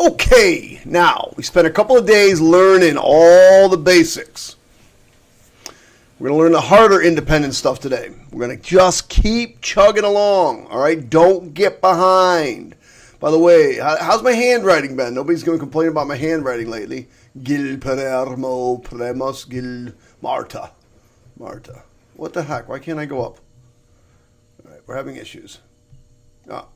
Okay, now we spent a couple of days learning all the basics. We're going to learn the harder independent stuff today. We're going to just keep chugging along, all right? Don't get behind. By the way, how's my handwriting been? Nobody's going to complain about my handwriting lately. Gil Palermo Premos Gil Marta. Marta. What the heck? Why can't I go up? All right, we're having issues. Oh.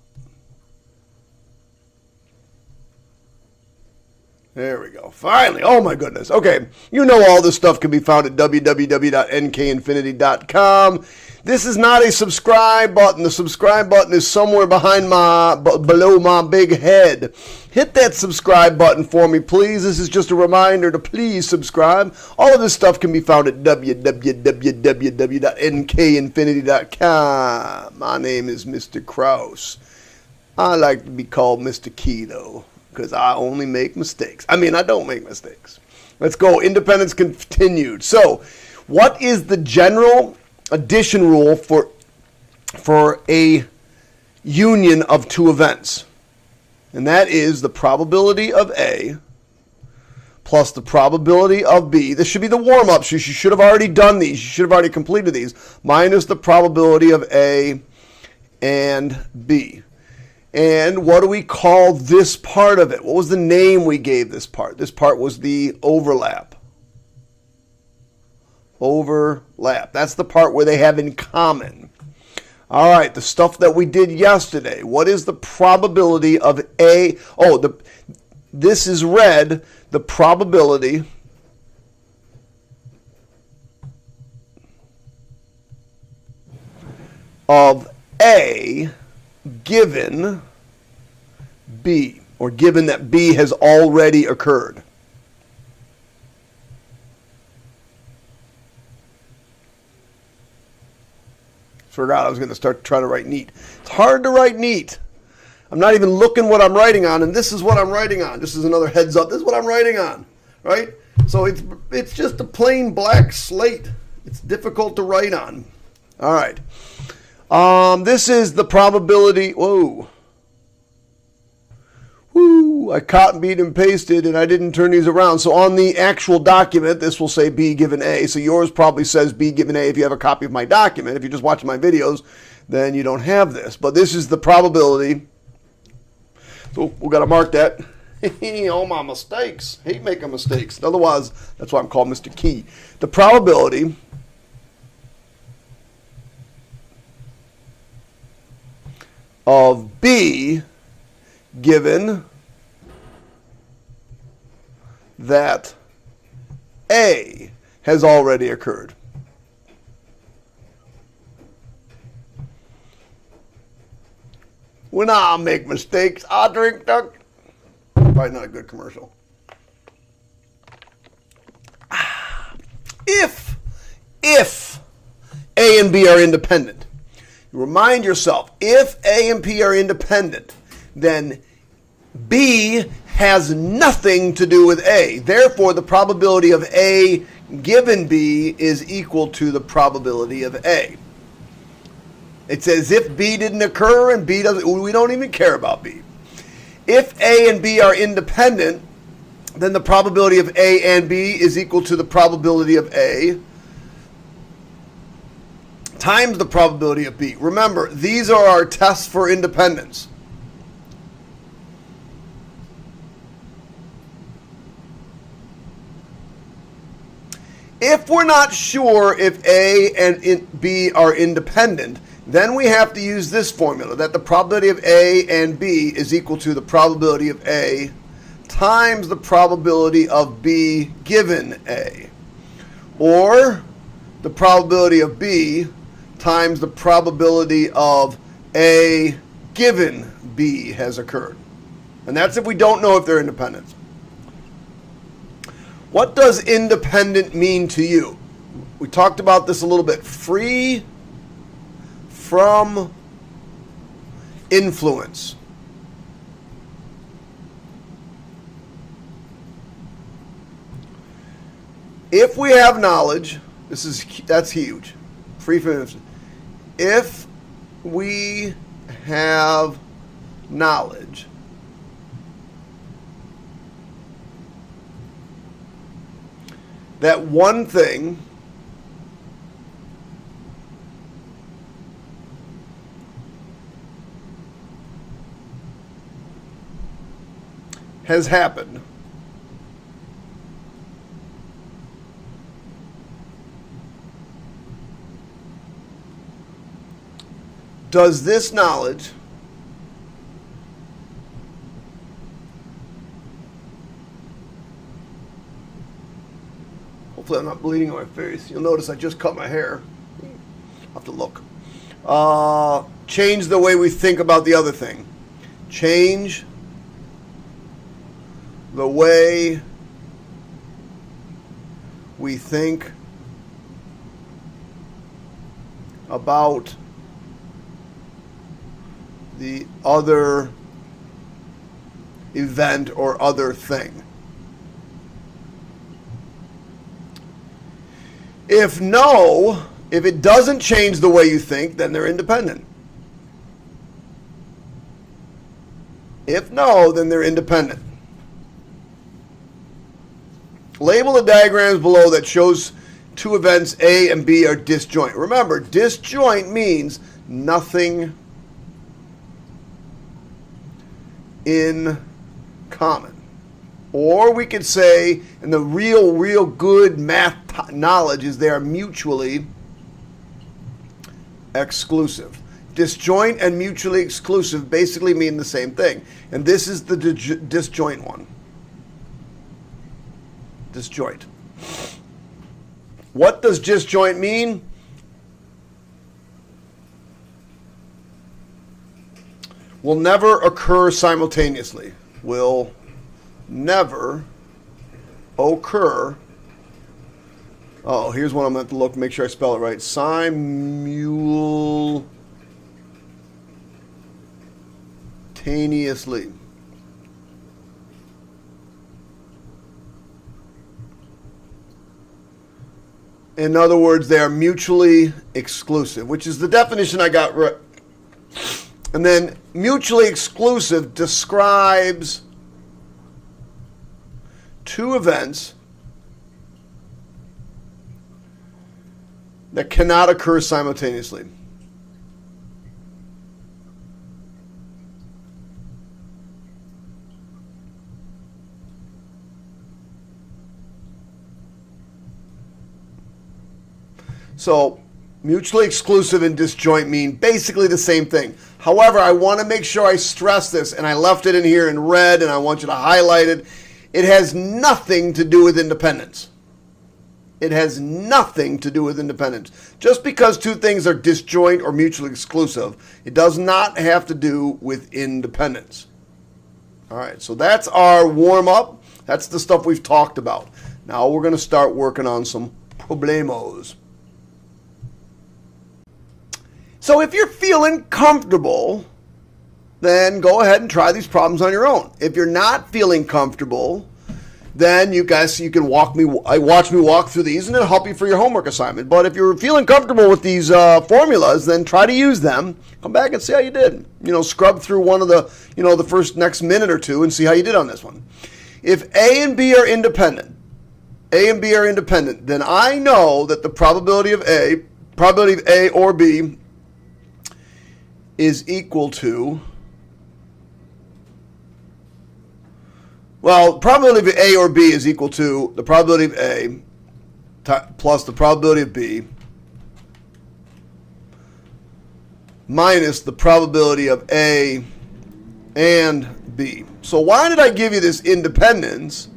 There we go. Finally. Oh, my goodness. Okay. You know all this stuff can be found at www.nkinfinity.com. This is not a subscribe button. The subscribe button is somewhere below my big head. Hit that subscribe button for me, please. This is just a reminder to please subscribe. All of this stuff can be found at www.nkinfinity.com. My name is Mr. Krause. I like to be called Mr. Key, though, because I only make mistakes. I mean, I don't make mistakes. Let's go. Independence continued. So, what is the general addition rule for a union of two events? And that is the probability of A plus the probability of B. This should be the warm-ups. You should have already done these. You should have already completed these. Minus the probability of A and B. And what do we call this part of it? What was the name we gave this part? This part was the overlap. Overlap. That's the part where they have in common. All right, the stuff that we did yesterday. What is the probability of A? Oh, this is red. The probability of A given B, or given that B has already occurred. Forgot I was going to start trying to write neat. It's hard to write neat. I'm not even looking what I'm writing on, and this is what I'm writing on. This is another heads up. This is what I'm writing on, right? So it's just a plain black slate. It's difficult to write on. All right. This is the probability. Whoa. Woo. I copy and pasted, and I didn't turn these around. So on the actual document, this will say B given A. So yours probably says B given A if you have a copy of my document. If you're just watching my videos, then you don't have this. But this is the probability. So we've got to mark that. All my mistakes. Hate making mistakes. Otherwise, that's why I'm called Mr. Key. The probability of B given that A has already occurred. When I make mistakes, I drink duck. Probably not a good commercial. If A and B are independent, remind yourself, if A and P are independent, then B has nothing to do with A. Therefore, the probability of A given B is equal to the probability of A. It's as if B didn't occur and B doesn't. We don't even care about B. If A and B are independent, then the probability of A and B is equal to the probability of A times the probability of B. Remember, these are our tests for independence. If we're not sure if A and B are independent, then we have to use this formula, that the probability of A and B is equal to the probability of A times the probability of B given A. Or the probability of B times the probability of A given B has occurred. And that's if we don't know if they're independent. What does independent mean to you? We talked about this a little bit. Free from influence. If we have knowledge, that's huge. Free from influence. If we have knowledge that one thing has happened. Does this knowledge hopefully I'm not bleeding on my face. You'll notice I just cut my hair. I'll have to look. Change the way we think about the other thing. Change the way we think about the other event or other thing. If no, if it doesn't change the way you think, then they're independent. If no, then they're independent. Label the diagrams below that shows two events A and B are disjoint. Remember, disjoint means nothing in common. Or we could say, and the real good math knowledge is they are mutually exclusive. Disjoint and mutually exclusive basically mean the same thing. And this is the disjoint one. Disjoint. What does disjoint mean? Will never occur simultaneously. Will never occur. Oh, here's one I'm going to have to look, make sure I spell it right. Simultaneously. In other words, they are mutually exclusive, which is the definition I got right. And then mutually exclusive describes two events that cannot occur simultaneously. So mutually exclusive and disjoint mean basically the same thing. However, I want to make sure I stress this, and I left it in here in red, and I want you to highlight it. It has nothing to do with independence. It has nothing to do with independence. Just because two things are disjoint or mutually exclusive, it does not have to do with independence. All right, so that's our warm-up. That's the stuff we've talked about. Now we're going to start working on some problemos. So if you're feeling comfortable, then go ahead and try these problems on your own. If you're not feeling comfortable, then you can watch me walk through these, and it'll help you for your homework assignment. But if you're feeling comfortable with these formulas, then try to use them. Come back and see how you did. Scrub through one of the, the first next minute or two and see how you did on this one. If A and B are independent, then I know that the probability of A or B is equal to, well, probability of A or B is equal to the probability of A plus the probability of B minus the probability of A and B. So why did I give you this independence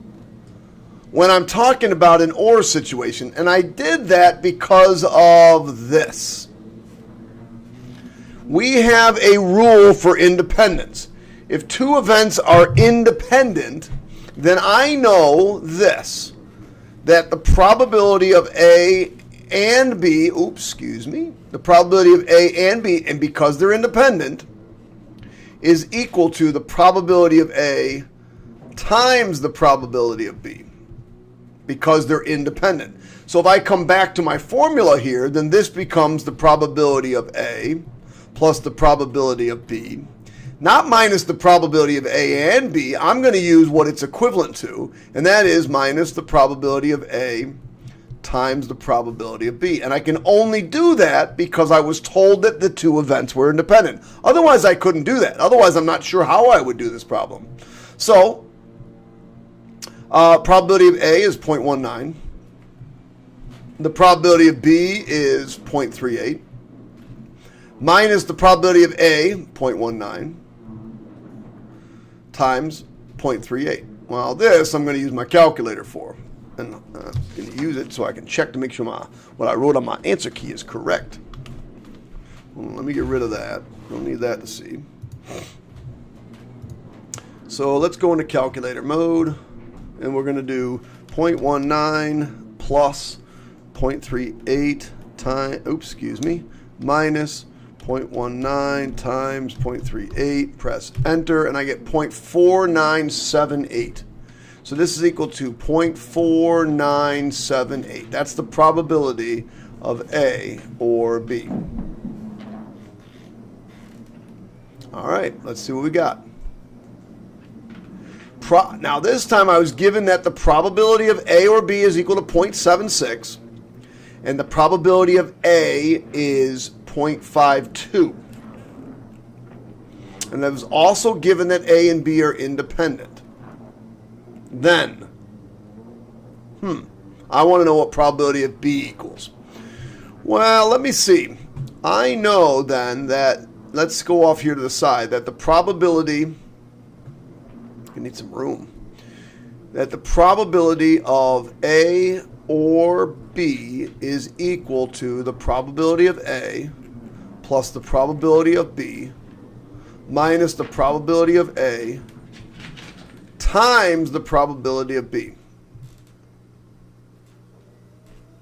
when I'm talking about an OR situation? And I did that because of this. We have a rule for independence. If two events are independent, then I know this, that the probability of A and B, the probability of A and B, and because they're independent, is equal to the probability of A times the probability of B, because they're independent. So if I come back to my formula here, then this becomes the probability of A plus the probability of B, not minus the probability of A and B. I'm going to use what it's equivalent to, and that is minus the probability of A times the probability of B. And I can only do that because I was told that the two events were independent. Otherwise, I couldn't do that. Otherwise, I'm not sure how I would do this problem. So, probability of A is 0.19. The probability of B is 0.38. Minus the probability of A, 0.19, times 0.38. Well, this I'm going to use my calculator for. And I'm going to use it so I can check to make sure what I wrote on my answer key is correct. Well, let me get rid of that. Don't need that to see. So let's go into calculator mode. And we're going to do 0.19 plus 0.38 minus 0.19 times 0.38, press enter, and I get 0.4978. So this is equal to 0.4978. That's the probability of A or B. All right, let's see what we got. Now this time I was given that the probability of A or B is equal to 0.76, and the probability of A is 0.52. And I was also given that A and B are independent. Then, I want to know what probability of B equals. Well, let me see. I know then that, let's go off here to the side, that the probability, I need some room, that the probability of A or B is equal to the probability of A plus the probability of B minus the probability of A times the probability of B.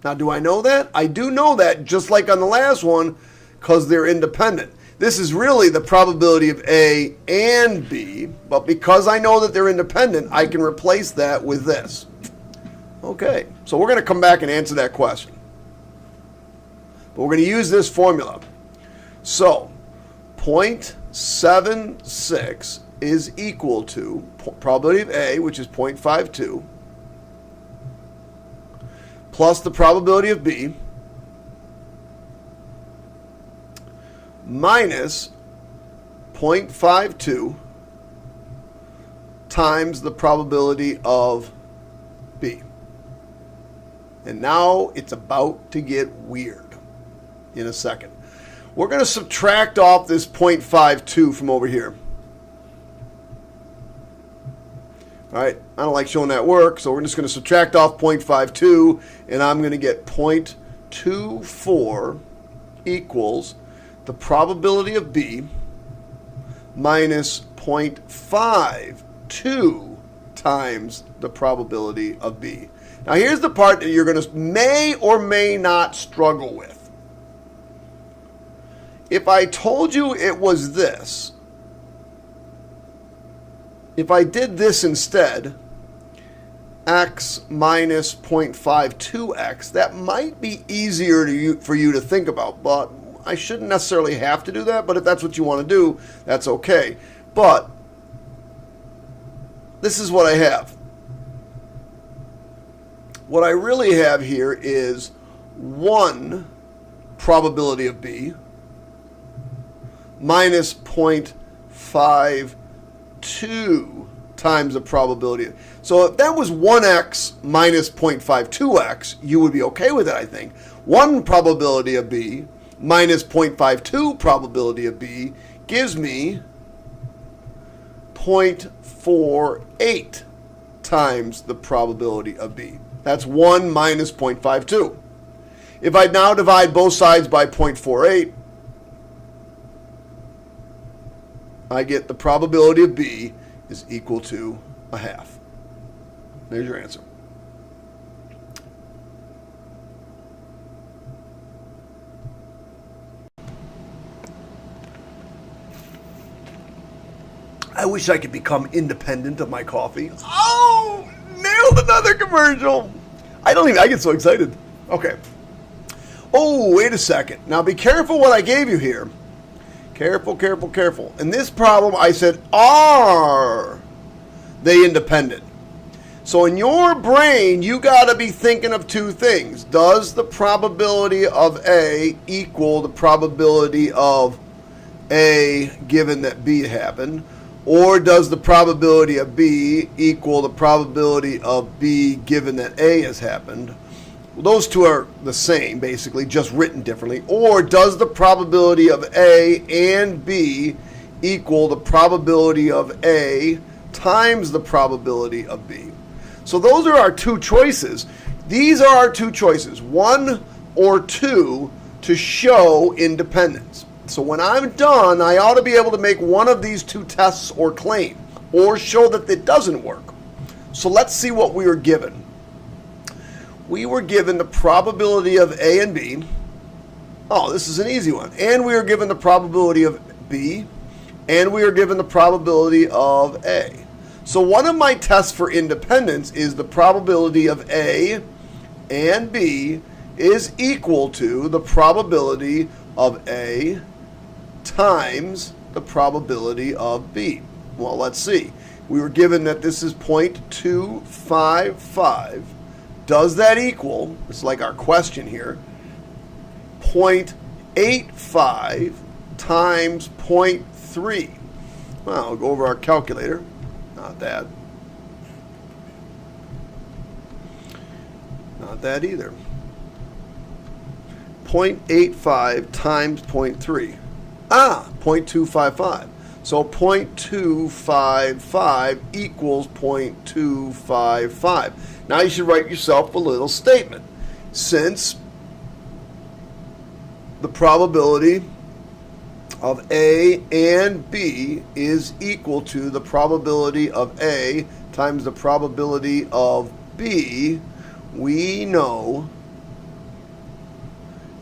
Now, do I know that? I do know that, just like on the last one, because they're independent. This is really the probability of A and B, but because I know that they're independent, I can replace that with this. Okay, so we're going to come back and answer that question. But we're going to use this formula. So, 0.76 is equal to probability of A, which is 0.52, plus the probability of B, minus 0.52 times the probability of B. And now it's about to get weird in a second. We're going to subtract off this 0.52 from over here. All right, I don't like showing that work, so we're just going to subtract off 0.52, and I'm going to get 0.24 equals the probability of B minus 0.52 times the probability of B. Now here's the part that you're going to may or may not struggle with. If I told you it was this, if I did this instead, x minus 0.52x, that might be easier for you to think about, but I shouldn't necessarily have to do that, but if that's what you want to do, that's okay. But this is what I have. What I really have here is 1 probability of B minus 0.52 times the probability. So if that was 1x minus 0.52x, you would be okay with it, I think. 1 probability of B minus 0.52 probability of B gives me 0.48 times the probability of B. That's 1 minus 0.52. If I now divide both sides by 0.48, I get the probability of B is equal to 1/2. There's your answer. I wish I could become independent of my coffee. Oh, nailed another commercial. I get so excited. Okay. Oh, wait a second. Now be careful what I gave you here. Careful, careful, careful. In this problem, I said, are they independent? So in your brain, you got to be thinking of two things. Does the probability of A equal the probability of A given that B happened? Or does the probability of B equal the probability of B given that A has happened? Well, those two are the same, basically, just written differently. Or does the probability of A and B equal the probability of A times the probability of B? So those are our two choices. These are our two choices, 1 or 2, to show independence. So when I'm done, I ought to be able to make one of these two tests or claim, or show that it doesn't work. So let's see what we were given. We were given the probability of A and B. Oh, this is an easy one. And we were given the probability of B, and we were given the probability of A. So one of my tests for independence is the probability of A and B is equal to the probability of A times the probability of B. Well, let's see. We were given that this is 0.255. Does that equal, it's like our question here, 0.85 times 0.3? Well, I'll go over our calculator. Not that. Not that either. 0.85 times 0.3. 0.255. So 0.255 equals 0.255. Now you should write yourself a little statement. Since the probability of A and B is equal to the probability of A times the probability of B, we know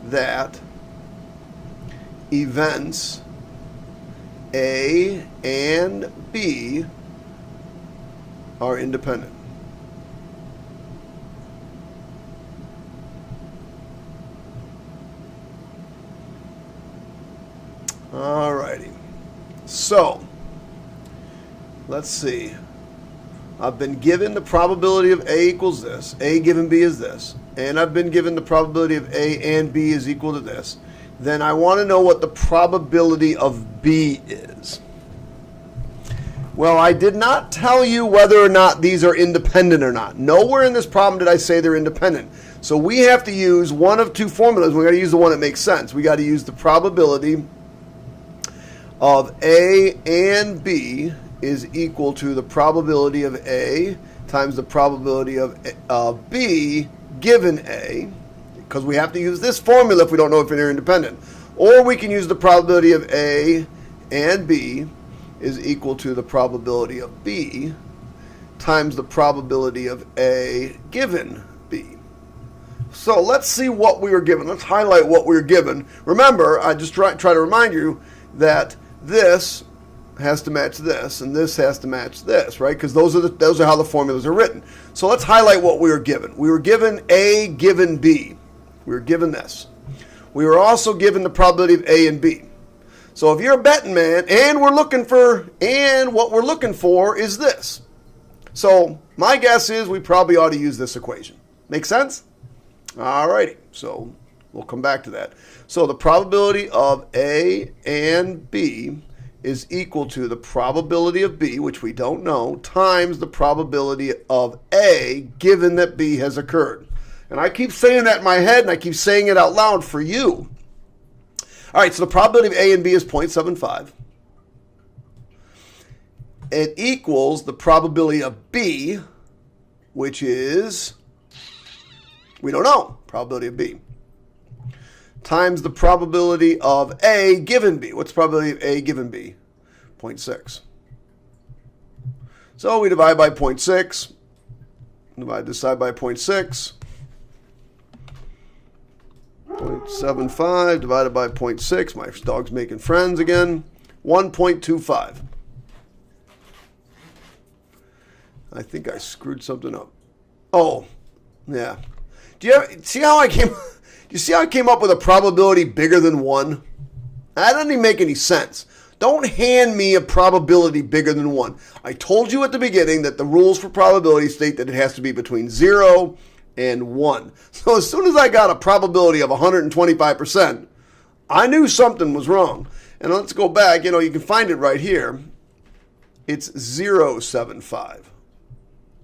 that events A and B are independent. Alrighty. So, let's see. I've been given the probability of A equals this. A given B is this. And I've been given the probability of A and B is equal to this. Then I want to know what the probability of B is. Well, I did not tell you whether or not these are independent or not. Nowhere in this problem did I say they're independent. So we have to use one of two formulas. We've got to use the one that makes sense. We got to use the probability of A and B is equal to the probability of A times the probability of B given A, because we have to use this formula if we don't know if they're independent. Or we can use the probability of A and B is equal to the probability of B times the probability of A given B. So let's see what we were given. Let's highlight what we were given. Remember, I just try to remind you that this has to match this, and this has to match this, right? Because those are how the formulas are written. So let's highlight what we were given. We were given A given B. We were given this. We were also given the probability of A and B. So if you're a betting man, and what we're looking for is this. So my guess is we probably ought to use this equation. Make sense? Alrighty. So we'll come back to that. So the probability of A and B is equal to the probability of B, which we don't know, times the probability of A, given that B has occurred. And I keep saying that in my head, and I keep saying it out loud for you. All right, so the probability of A and B is 0.75. It equals the probability of B, which is, we don't know, probability of B, times the probability of A given B. What's the probability of A given B? 0.6. So we divide by 0.6. Divide this side by 0.6. 0.75 divided by 0.6. My dog's making friends again. 1.25. I think I screwed something up. Oh, yeah. Do you see how I came up with a probability bigger than 1? That doesn't even make any sense. Don't hand me a probability bigger than 1. I told you at the beginning that the rules for probability state that it has to be between 0 and 1. So as soon as I got a probability of 125%, I knew something was wrong. And let's go back. You can find it right here. It's 0.75.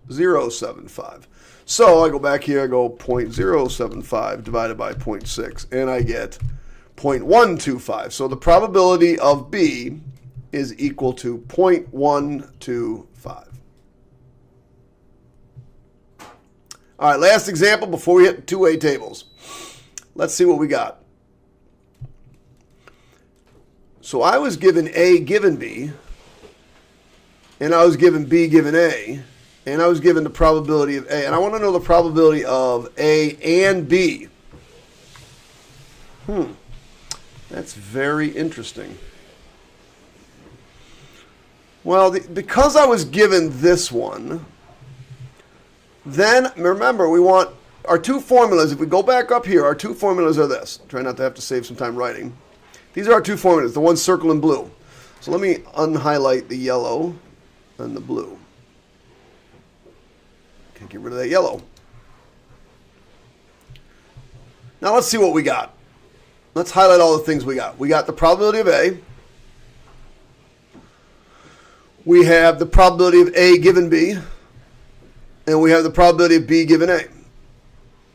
0.75. So I go back here, I go 0.075 divided by 0.6, and I get 0.125. So the probability of B is equal to 0.125. All right, last example before we hit 2A tables. Let's see what we got. So I was given A given B, and I was given B given A, and I was given the probability of A. And I want to know the probability of A and B. That's very interesting. Well, because I was given this one, then remember we want our two formulas. If we go back up here, our two formulas are this. Try not to have to save some time writing. These are our two formulas, the one circled in blue. So let me unhighlight the yellow and the blue. Okay, get rid of that yellow. Now let's see what we got. Let's highlight all the things we got. We got the probability of A. We have the probability of A given B. And we have the probability of B given A.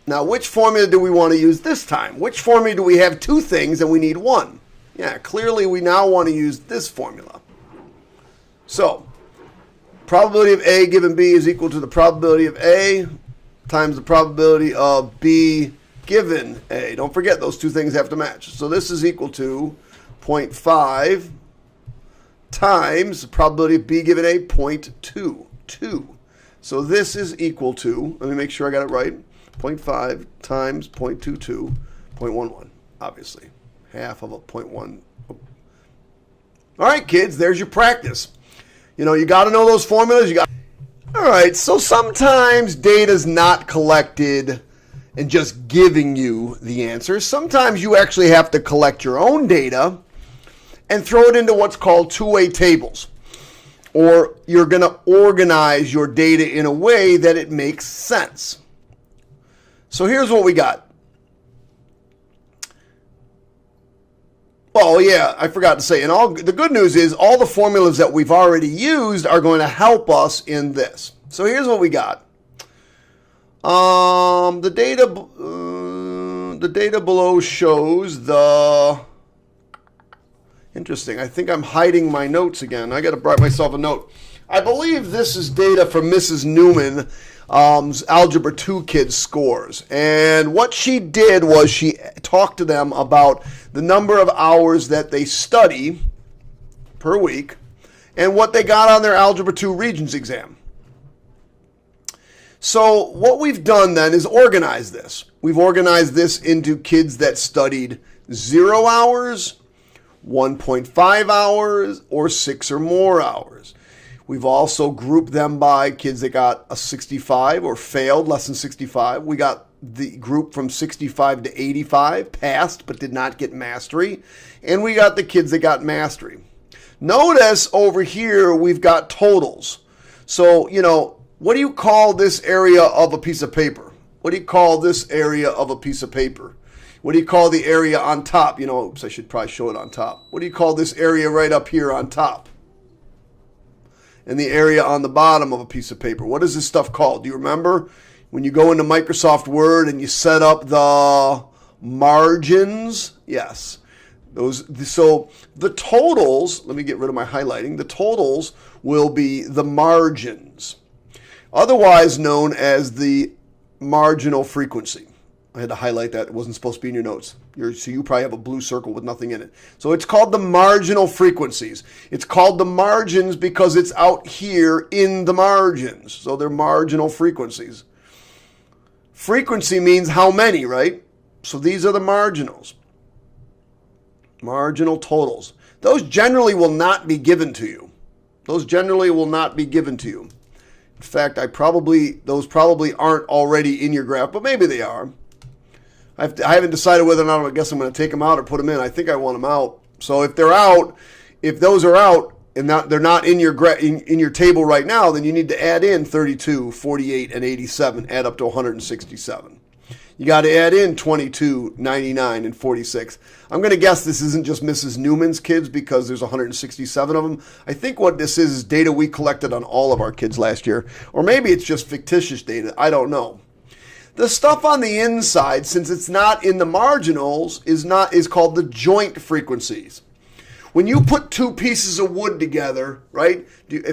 Now, which formula do we want to use this time? Which formula do we have two things and we need one? Yeah, clearly we now want to use this formula. So, probability of A given B is equal to the probability of A times the probability of B given A. Don't forget, those two things have to match. So this is equal to 0.5 times the probability of B given A, 0.22. So this is equal to, let me make sure I got it right, 0.5 times 0.22, 0.11, obviously. Half of a 0.1. All right, kids, there's your practice. You got to know those formulas. All right, so sometimes data's not collected and just giving you the answers. Sometimes you actually have to collect your own data and throw it into what's called two-way tables. Or you're going to organize your data in a way that it makes sense. So here's what we got. Oh, yeah, I forgot to say. And the good news is all the formulas that we've already used are going to help us in this. So here's what we got. The data below shows the... Interesting. I think I'm hiding my notes again. I got to write myself a note. I believe this is data from Mrs. Newman, Algebra 2 kids' scores. And what she did was she talked to them about the number of hours that they study per week and what they got on their Algebra 2 Regents Exam. So what we've done then is organize this. We've organized this into kids that studied 0 hours, 1.5 hours, or 6 or more hours. We've also grouped them by kids that got a 65 or failed less than 65. We got the group from 65 to 85, passed but did not get mastery. And we got the kids that got mastery. Notice over here we've got totals. So, what do you call this area of a piece of paper? What do you call this area of a piece of paper? What do you call the area on top? Oops, I should probably show it on top. What do you call this area right up here on top? And the area on the bottom of a piece of paper. What is this stuff called? Do you remember? When you go into Microsoft Word and you set up the margins? Yes. So the totals, let me get rid of my highlighting. The totals will be the margins, otherwise known as the marginal frequency. I had to highlight that. It wasn't supposed to be in your notes. So you probably have a blue circle with nothing in it. So it's called the marginal frequencies. It's called the margins because it's out here in the margins. So they're marginal frequencies. Frequency means how many, right? So these are the marginals. Marginal totals. Those generally will not be given to you. Those generally will not be given to you. In fact, those probably aren't already in your graph, but maybe they are. I haven't decided whether or not I'm going to take them out or put them in. I think I want them out. So if they're out, if those are out and they're not in your table right now, then you need to add in 32, 48, and 87, add up to 167. You got to add in 22, 99, and 46. I'm going to guess this isn't just Mrs. Newman's kids because there's 167 of them. I think what this is data we collected on all of our kids last year. Or maybe it's just fictitious data. I don't know. The stuff on the inside, since it's not in the marginals, is called the joint frequencies. When you put two pieces of wood together, right?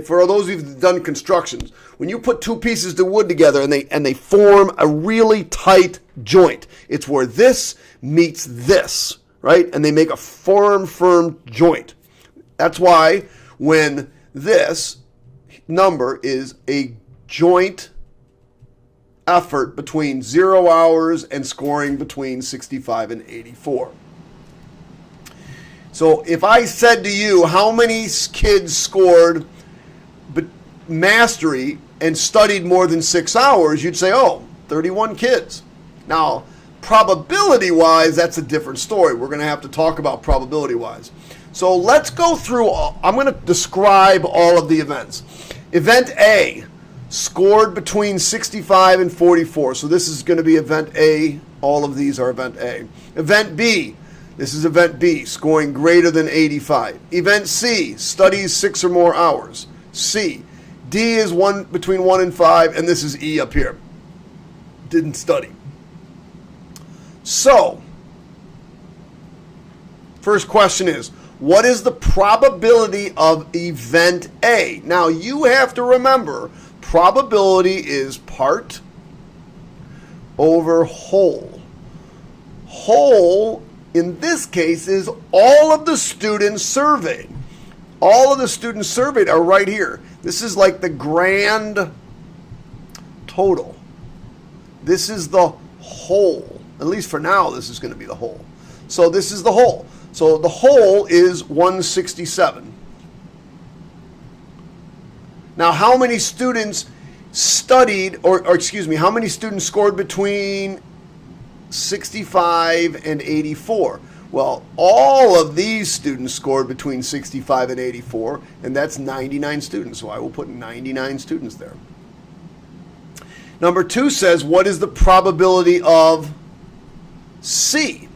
For those who've done constructions, when you put two pieces of wood together and they form a really tight joint, it's where this meets this, right? And they make a firm joint. That's why when this number is a joint effort between 0 hours and scoring between 65 and 84. So if I said to you, how many kids scored mastery and studied more than 6 hours, you'd say, 31 kids. Now, probability-wise, that's a different story. We're going to have to talk about probability-wise. So let's go through, I'm going to describe all of the events. Event A scored between 65 and 44. So this is going to be event A. All of these are event A. Event B. This is event B, scoring greater than 85. Event C, studies 6 or more hours. C. D is between 1 and 5, and this is E up here. Didn't study. So, first question is, what is the probability of event A? Now, you have to remember, probability is part over whole. Whole in this case is all of the students surveyed. All of the students surveyed are right here. This is like the grand total. This is the whole. At least for now, this is going to be the whole. So this is the whole. So the whole is 167. Now, how many students studied, or excuse me, how many students scored between 65 and 84? Well, all of these students scored between 65 and 84, and that's 99 students. So I will put 99 students there. Number 2 says, what is the probability of C?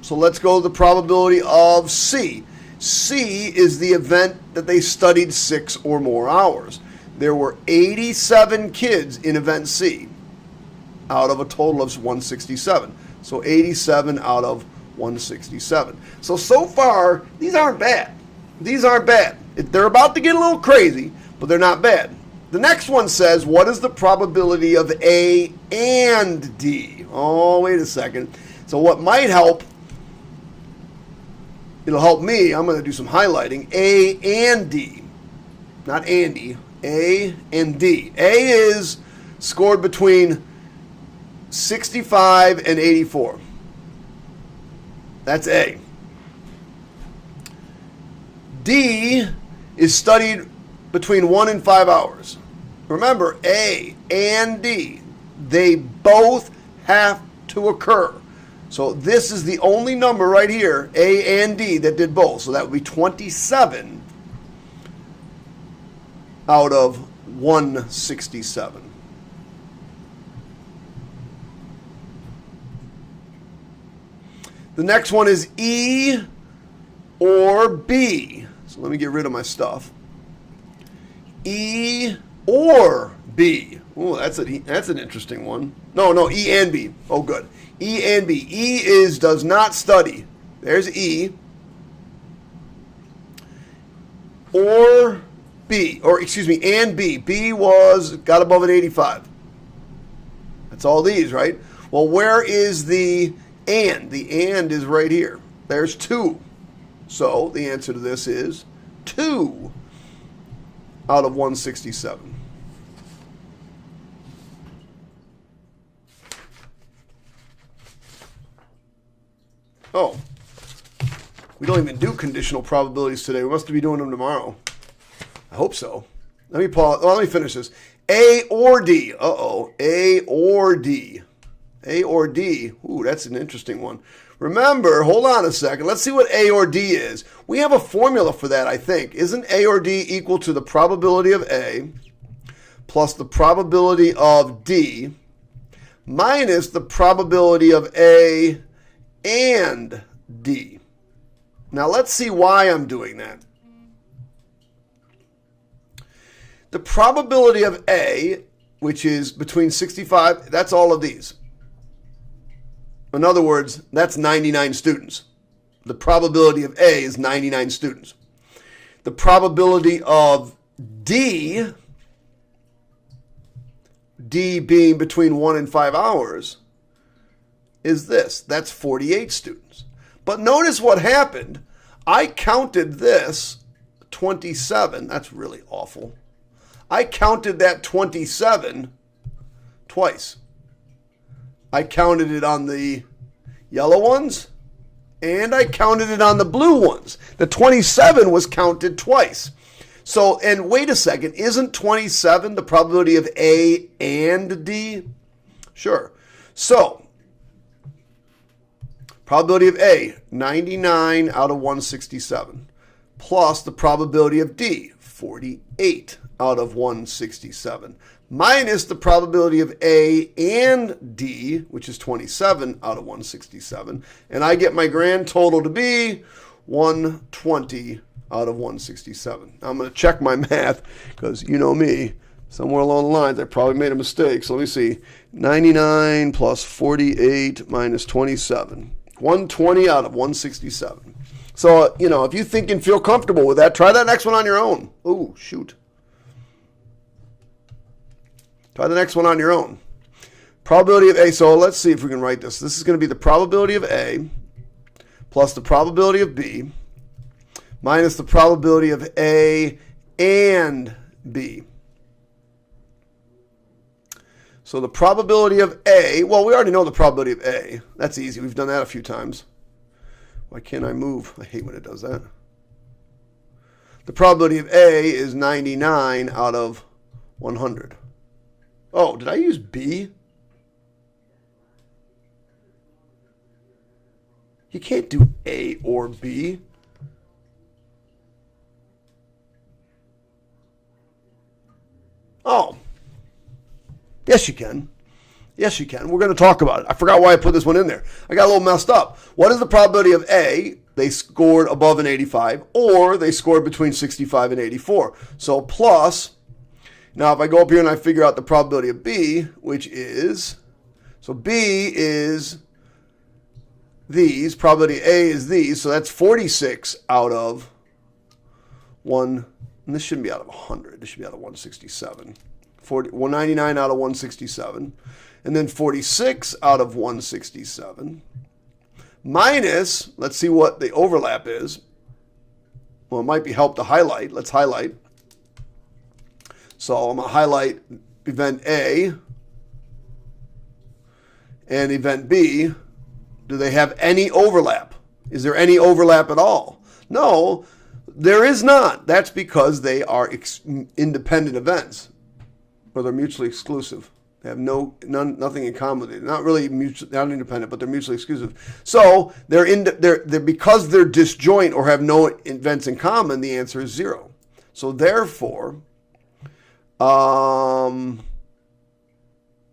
So let's go to the probability of C. C is the event that they studied 6 or more hours. There were 87 kids in event C out of a total of 167. So 87 out of 167. So far, these aren't bad. These aren't bad. They're about to get a little crazy, but they're not bad. The next one says, what is the probability of A and D? Oh, wait a second. So what might help, it'll help me, I'm going to do some highlighting, A and D. Not Andy, A and D. A is scored between 65 and 84. That's A. D is studied between 1 and 5 hours. Remember, A and D, they both have to occur. So this is the only number right here, A and D, that did both. So that would be 27 out of 167. The next one is E or B. So let me get rid of my stuff. E or B. Oh, that's an interesting one. No, E and B. Oh, good. E and B. E does not study. There's E. Or B. Or excuse me, and B. B got above an 85. That's all these, right? Well, where is the and? The and is right here. There's 2. So the answer to this is 2 out of 167. Oh, we don't even do conditional probabilities today. We must be doing them tomorrow. I hope so. Let me pause. Let me finish this. A or D. A or D. A or D. Ooh, that's an interesting one. Remember, hold on a second. Let's see what A or D is. We have a formula for that, I think. Isn't A or D equal to the probability of A plus the probability of D minus the probability of A and D? Now let's see why I'm doing that. The probability of A, which is between 65, that's all of these. In other words, that's 99 students. The probability of A is 99 students. The probability of D, D being between 1 and 5 hours, is this. That's 48 students. But notice what happened. I counted this 27. That's really awful. I counted that 27 twice. I counted it on the yellow ones, and I counted it on the blue ones. The 27 was counted twice. So, and wait a second, isn't 27 the probability of A and D? Sure. So, probability of A, 99 out of 167, plus the probability of D, 48 out of 167, minus the probability of A and D, which is 27 out of 167, and I get my grand total to be 120 out of 167. Now I'm going to check my math, because you know me, somewhere along the lines I probably made a mistake. So let me see, 99 plus 48 minus 27. 120 out of 167. So, you know, if you think and feel comfortable with that, try that next one on your own. Oh, shoot. Try the next one on your own. Probability of A. So let's see if we can write this. This is going to be the probability of A plus the probability of B minus the probability of A and B. So the probability of A, well, we already know the probability of A. That's easy. We've done that a few times. Why can't I move? I hate when it does that. The probability of A is 99 out of 100. Oh, did I use B? You can't do A or B. Oh. Yes, you can. Yes, you can. We're going to talk about it. I forgot why I put this one in there. I got a little messed up. What is the probability of A? They scored above an 85, or they scored between 65 and 84. So plus, now if I go up here and I figure out the probability of B, which is, so B is these, probability A is these, so that's 46 out of 1, and this shouldn't be out of 100. This should be out of 167. 199 out of 167, and then 46 out of 167, minus, let's see what the overlap is. Well, it might be helped to highlight. Let's highlight. So I'm going to highlight event A and event B. Do they have any overlap? Is there any overlap at all? No, there is not. That's because they are independent events. Or they're mutually exclusive. They have nothing in common. They're not really not independent, but they're mutually exclusive. So they're because they're disjoint or have no events in common. The answer is 0. So therefore,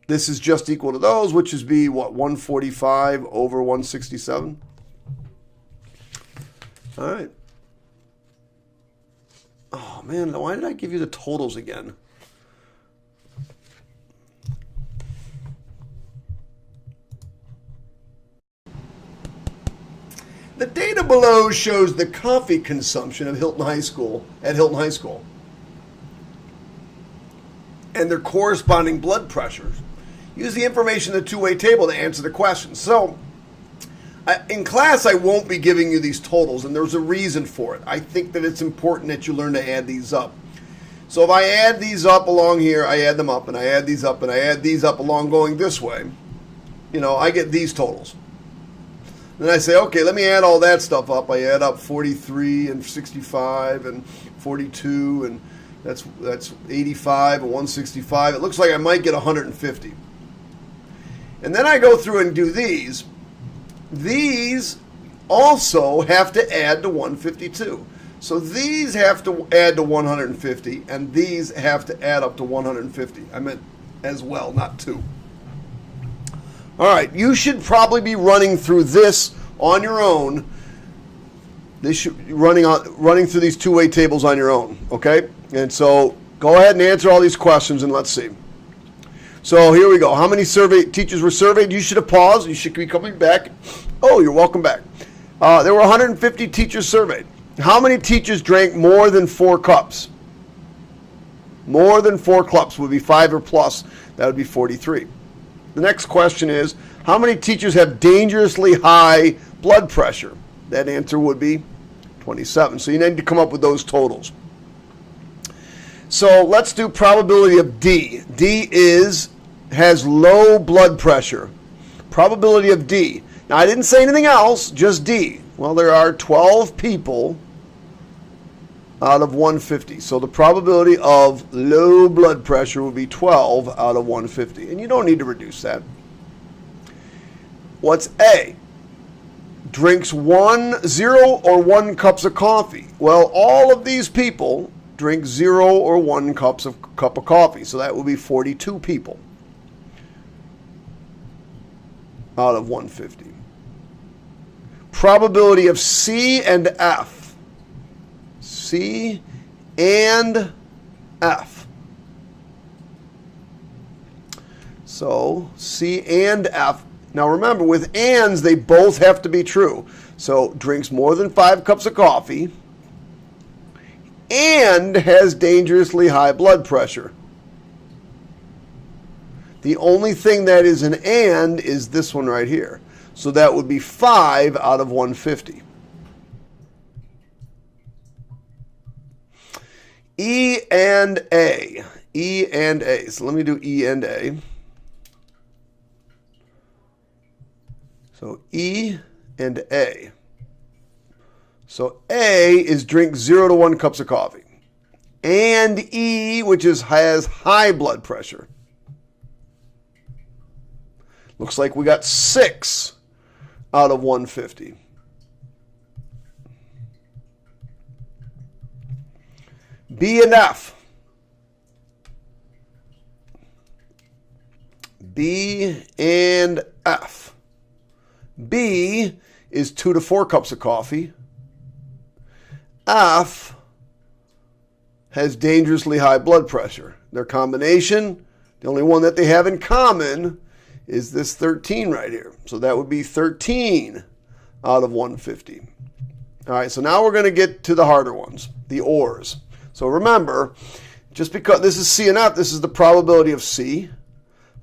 this is just equal to those, which is be what, 145 over 167. All right. Oh man, why did I give you the totals again? The data below shows the coffee consumption of Hilton High School at Hilton High School and their corresponding blood pressures. Use the information in the two-way table to answer the question. So, in class, I won't be giving you these totals, and there's a reason for it. I think that it's important that you learn to add these up. So if I add these up along here, I add them up, and I add these up, and I add these up along going this way, you know, I get these totals. Then I say, okay, let me add all that stuff up. I add up 43 and 65 and 42, and that's 85 and 165. It looks like I might get 150. And then I go through and do these, these also have to add to 152. So these have to add to 150, and these have to add up to 150. I meant as well, not 2. All right, you should probably be running through this on your own. This should be running through these two-way tables on your own, okay? And so go ahead and answer all these questions, and let's see. So here we go. How many teachers were surveyed? You should have paused. You should be coming back. Oh, you're welcome back. There were 150 teachers surveyed. How many teachers drank more than 4 cups? More than 4 cups would be 5 or plus. That would be 43. The next question is, how many teachers have dangerously high blood pressure? That answer would be 27. So you need to come up with those totals. So let's do probability of D. D has low blood pressure. Probability of D. Now I didn't say anything else, just D. Well, there are 12 people out of 150. So the probability of low blood pressure would be 12 out of 150. And you don't need to reduce that. What's A? Drinks 0 or 1 cups of coffee. Well, all of these people drink 0 or 1 cup of coffee. So that would be 42 people out of 150. Probability of C and F. C and F. So C and F. Now remember, with ands, they both have to be true. So drinks more than 5 cups of coffee and has dangerously high blood pressure. The only thing that is an and is this one right here. So that would be 5 out of 150. E and A. E and A. So let me do E and A. So E and A. So A is drink 0 to 1 cups of coffee. And E, which has high blood pressure. Looks like we got 6 out of 150. B and F. B and F. B is 2 to 4 cups of coffee. F has dangerously high blood pressure. Their combination, the only one that they have in common is this 13 right here. So that would be 13 out of 150. All right, so now we're going to get to the harder ones, the ORs. So remember, just because this is C and F, this is the probability of C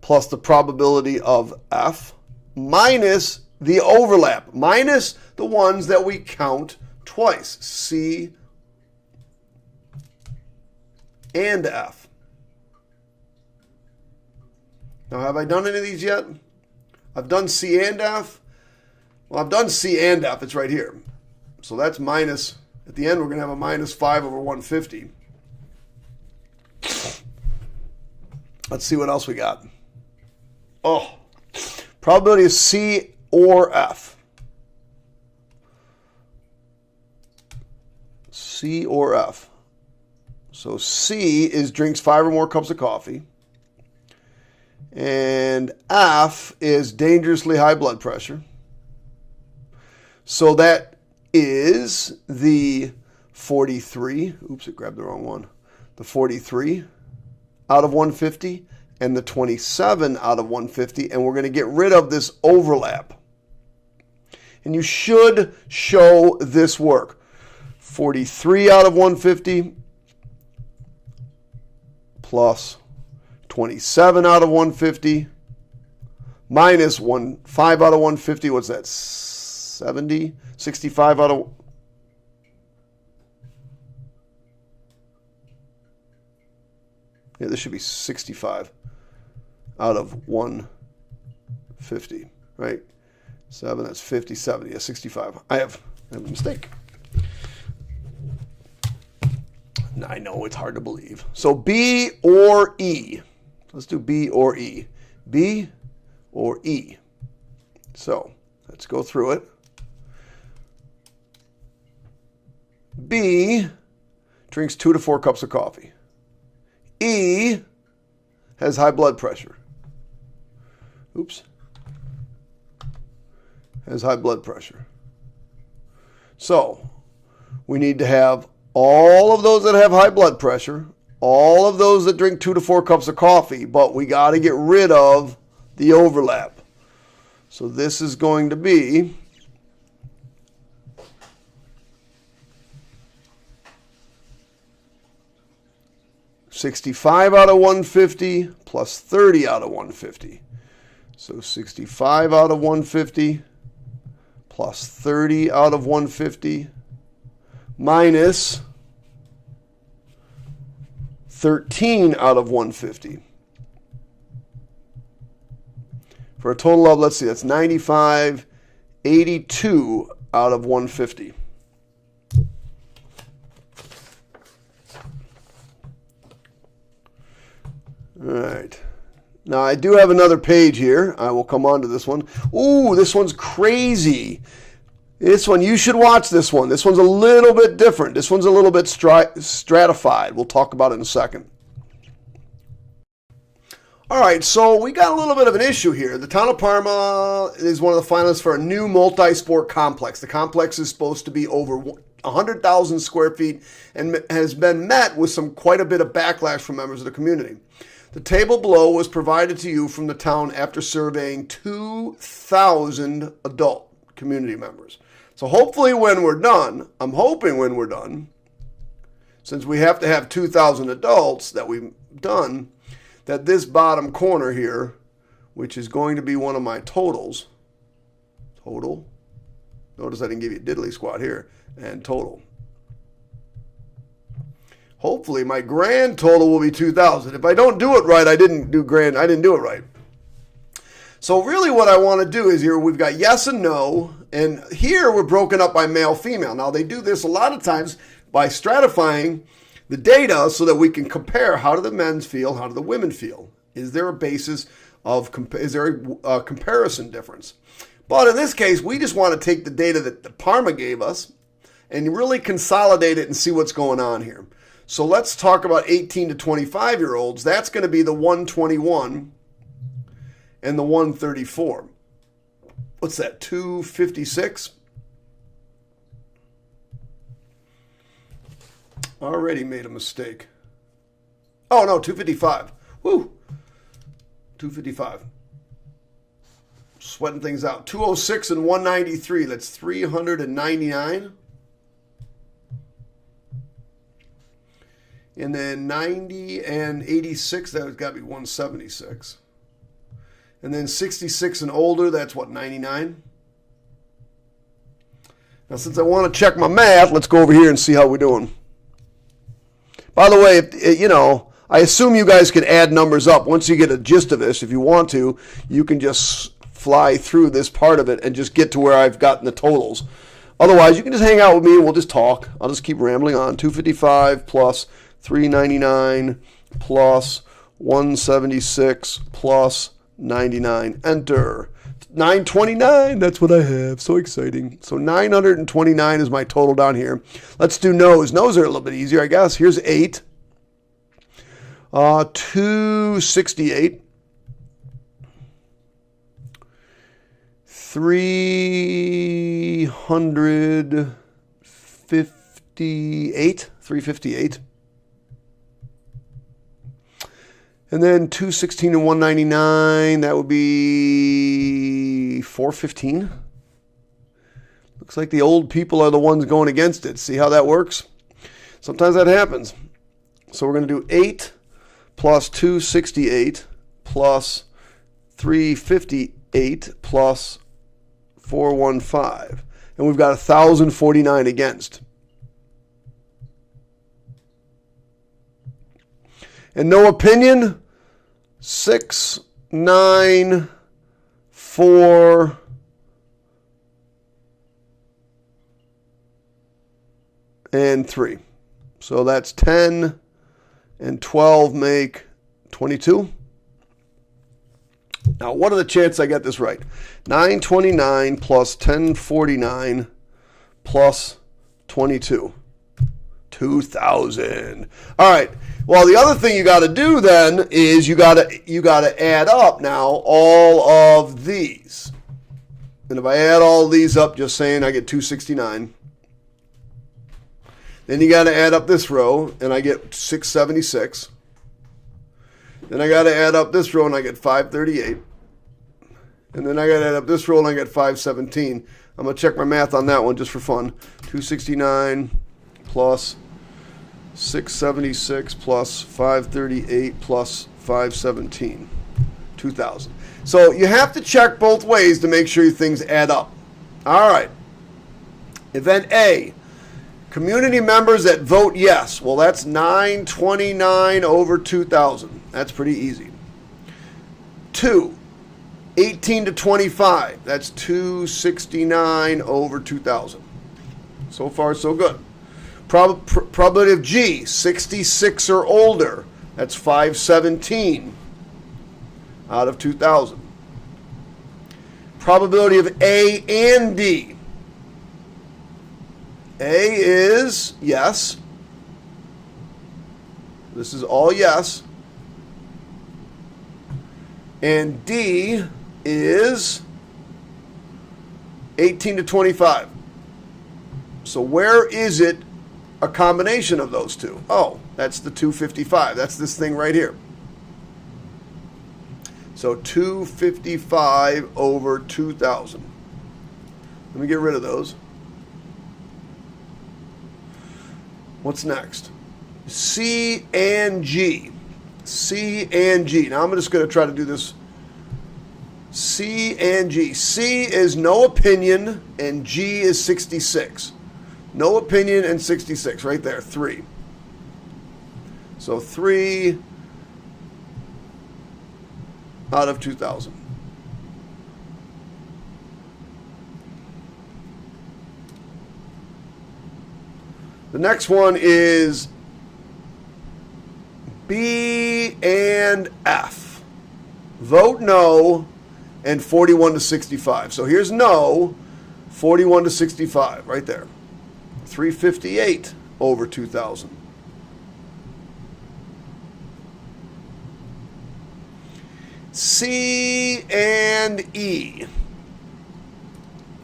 plus the probability of F minus the overlap, minus the ones that we count twice, C and F. Now, have I done any of these yet? I've done C and F. Well, I've done C and F. It's right here. So that's minus, at the end, we're going to have a minus 5 over 150. Let's see what else we got. Oh, probability of C or F. C or F. So C is drinks 5 or more cups of coffee. And F is dangerously high blood pressure. So that is the 43. Oops, it grabbed the wrong one. The 43 out of 150 and the 27 out of 150. And we're going to get rid of this overlap. And you should show this work. 43 out of 150 plus 27 out of 150 minus 5 out of 150. What's that? 70? 65 out of... Yeah, this should be 65 out of 150, right? 7, that's 50, 70. Yeah, 65. I have a mistake. I know it's hard to believe. So B or E. Let's do B or E. B or E. So Let's go through it. B drinks 2 to 4 cups of coffee. E has high blood pressure. Oops. Has high blood pressure. So we need to have all of those that have high blood pressure, all of those that drink 2 to 4 cups of coffee, but we got to get rid of the overlap. So this is going to be 65 out of 150 plus 30 out of 150. So 65 out of 150 plus 30 out of 150 minus 13 out of 150. For a total of, let's see, that's 95, 82 out of 150. All right. Now, I do have another page here. I will come on to this one. Ooh, this one's crazy. This one, you should watch this one. This one's a little bit different. This one's a little bit stratified. We'll talk about it in a second. All right, so we got a little bit of an issue here. The town of Parma is one of the finalists for a new multi-sport complex. The complex is supposed to be over 100,000 square feet and has been met with quite a bit of backlash from members of the community. The table below was provided to you from the town after surveying 2,000 adult community members. So hopefully when we're done, I'm hoping when we're done, since we have to have 2,000 adults that we've done, that this bottom corner here, which is going to be one of my totals, total, notice I didn't give you a diddly squat here, and total. Hopefully my grand total will be 2,000. If I don't do it right, I didn't do it right. So really what I want to do is here we've got yes and no, and here we're broken up by male, female. Now they do this a lot of times by stratifying the data so that we can compare how do the men feel, how do the women feel. Is there a basis of, is there a comparison difference? But in this case, we just want to take the data that the Parma gave us and really consolidate it and see what's going on here. So let's talk about 18 to 25-year-olds. That's going to be the 121 and the 134. What's that, 256? Already made a mistake. Oh, no, 255. Woo! 255. Sweating things out. 206 and 193. That's 399. And then 90 and 86, that has got to be 176. And then 66 and older, that's what, 99? Now, since I want to check my math, let's go over here and see how we're doing. By the way, I assume you guys can add numbers up. Once you get a gist of this, if you want to, you can just fly through this part of it and just get to where I've gotten the totals. Otherwise, you can just hang out with me and we'll just talk. I'll just keep rambling on. 255 plus 399 plus 176 plus 99. Enter. 929, that's what I have. So exciting. So 929 is my total down here. Let's do no's. No's are a little bit easier, I guess. Here's 8. 268. 358. 358. And then 216 and 199, that would be 415. Looks like the old people are the ones going against it. See how that works? Sometimes that happens. So we're going to do 8 plus 268 plus 358 plus 415. And we've got 1,049 against. And no opinion? 6, 9, 4, and 3. So that's 10 and 12 make 22. Now, what are the chances I get this right? 929 plus 1049 plus 22. 2,000. All right. Well, the other thing you got to do then is you got to add up now all of these. And if I add all these up, just saying, I get 269. Then you got to add up this row, and I get 676. Then I got to add up this row, and I get 538. And then I got to add up this row, and I get 517. I'm going to check my math on that one just for fun. 269 plus 676 plus 538 plus 517. 2,000. So you have to check both ways to make sure things add up. All right. Event A. Community members that vote yes. Well, that's 929 over 2,000. That's pretty easy. 2. 18 to 25. That's 269 over 2,000. So far, so good. Probability of G, 66 or older. That's 517 out of 2,000. Probability of A and D. A is yes. This is all yes. And D is 18 to 25. So where is it a combination of those two? Oh, that's the 255. That's this thing right here. So 255 over 2,000. Let me get rid of those. What's next? C and G. C and G. Now I'm just going to try to do this. C and G. C is no opinion and G is 66. No opinion and 66 right there. 3. So 3 out of 2,000. The next one is B and F. Vote no and 41 to 65. So here's no, 41 to 65 right there. 358 over 2,000. C and E.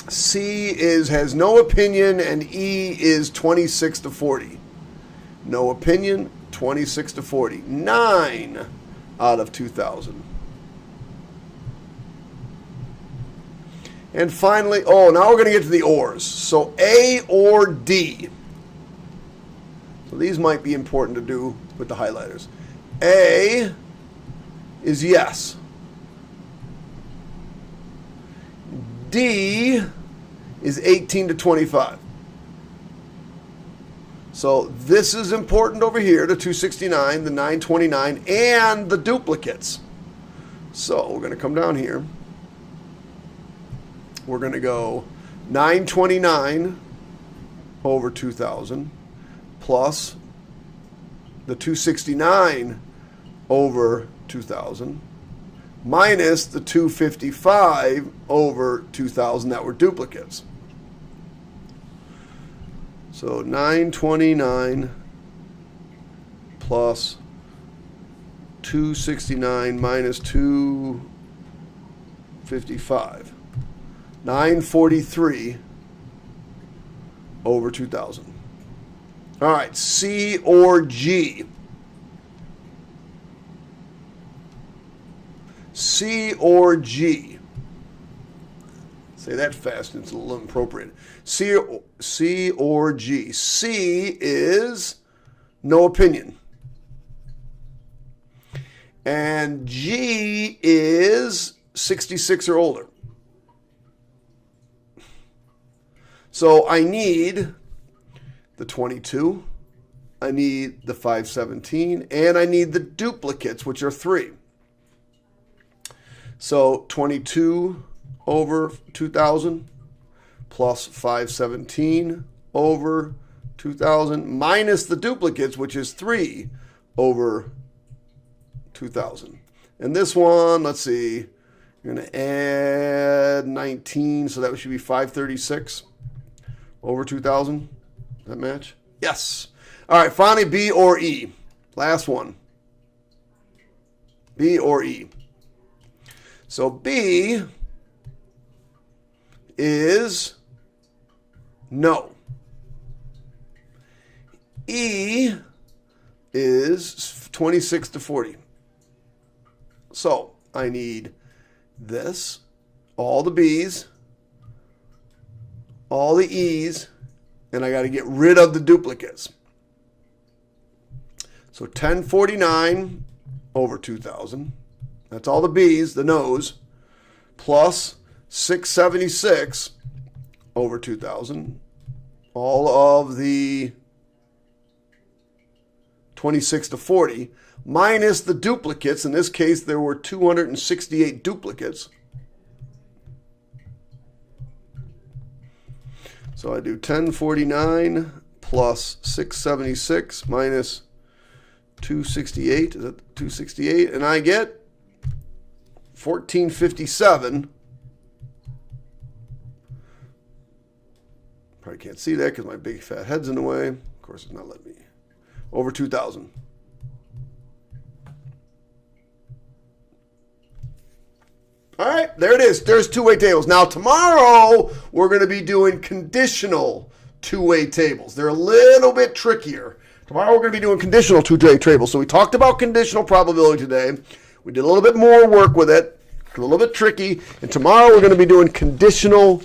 C has no opinion and E is 26 to 40. No opinion, 26 to 40. 9 out of 2,000. And finally, now we're going to get to the ors. So A or D. So these might be important to do with the highlighters. A is yes. D is 18 to 25. So this is important over here, the 269, the 929, and the duplicates. So we're going to come down here. We're going to go 929 over 2,000 plus the 269 over 2,000 minus the 255 over 2,000 that were duplicates. So 929 plus 269 minus 255. 943 over 2,000. All right, C or G. C or G. Say that fast, it's a little inappropriate. C or G. C is no opinion. And G is 66 or older. So I need the 22, I need the 517, and I need the duplicates, which are 3. So 22 over 2,000 plus 517 over 2,000 minus the duplicates, which is 3 over 2,000. And this one, let's see, You're going to add 19, so that should be 536 over 2,000. Does that match? Yes. All right, finally, B or E. Last one. B or E. So B is no. E is 26 to 40. So I need this, all the B's, all the E's, and I got to get rid of the duplicates. So 1049 over 2,000. That's all the B's, the no's, plus 676 over 2,000. All of the 26 to 40, minus the duplicates. In this case, there were 268 duplicates. So I do 1049 plus 676 minus 268. Is that 268? And I get 1457. Probably can't see that because my big fat head's in the way. Of course, it's not letting me. Over 2,000. All right, there it is. There's two-way tables. Now, tomorrow, we're going to be doing conditional two-way tables. They're a little bit trickier. Tomorrow, we're going to be doing conditional two-way tables. So we talked about conditional probability today. We did a little bit more work with it. A little bit tricky. And tomorrow, we're going to be doing conditional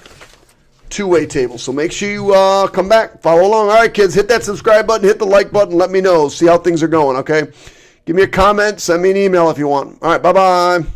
two-way tables. So make sure you come back, follow along. All right, kids, hit that subscribe button, hit the like button, let me know, see how things are going, okay? Give me a comment, send me an email if you want. All right, bye-bye.